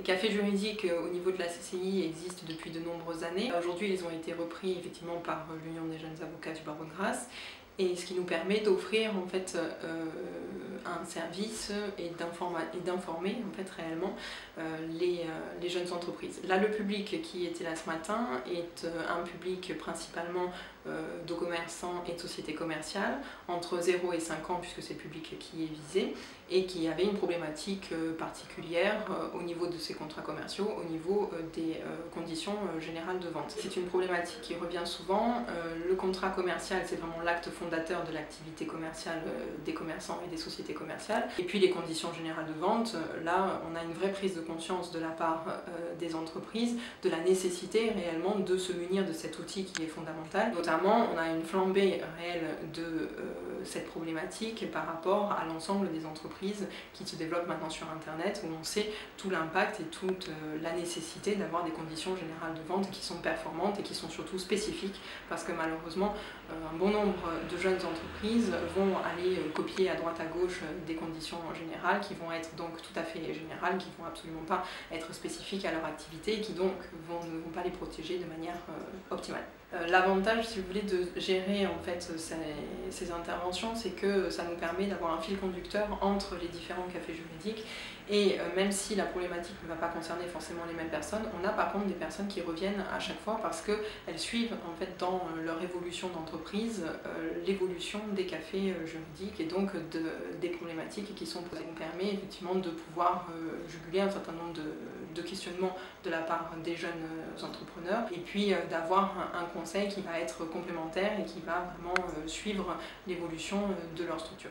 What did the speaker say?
Les cafés juridiques au niveau de la CCI existent depuis de nombreuses années. Aujourd'hui, ils ont été repris effectivement par l'Union des jeunes avocats du barreau de Grasse, et ce qui nous permet d'offrir en fait un service et d'informer en fait réellement les jeunes entreprises. Là, le public qui était là ce matin est un public principalement de commerçants et de sociétés commerciales entre 0 et 5 ans, puisque c'est le public qui est visé, et qui avait une problématique particulière au niveau de ses contrats commerciaux, au niveau des conditions générales de vente. C'est une problématique qui revient souvent. Le contrat commercial, c'est vraiment l'acte fondateur de l'activité commerciale des commerçants et des sociétés commerciales. Et puis les conditions générales de vente, là on a une vraie prise de conscience de la part des entreprises de la nécessité réellement de se munir de cet outil qui est fondamental. Notamment, on a une flambée réelle de cette problématique par rapport à l'ensemble des entreprises qui se développent maintenant sur Internet, où on sait tout l'impact et toute la nécessité d'avoir des conditions générales de vente qui sont performantes et qui sont surtout spécifiques, parce que malheureusement, un bon nombre de jeunes entreprises vont aller copier à droite à gauche des conditions générales qui vont être donc tout à fait générales, qui ne vont absolument pas être spécifiques à leur activité et qui donc ne vont pas les protéger de manière optimale. L'avantage, si vous voulez, de gérer en fait ces interventions, c'est que ça nous permet d'avoir un fil conducteur entre les différents cafés juridiques, et même si la problématique ne va pas concerner forcément les mêmes personnes, on a par contre des personnes qui reviennent à chaque fois parce qu'elles suivent en fait dans leur évolution d'entreprise l'évolution des cafés juridiques et donc des problématiques qui sont posées. Ça nous permet effectivement de pouvoir juguler un certain nombre de questionnements de la part des jeunes entrepreneurs, et puis d'avoir un conseil qui va être complémentaire et qui va vraiment suivre l'évolution de leur structure.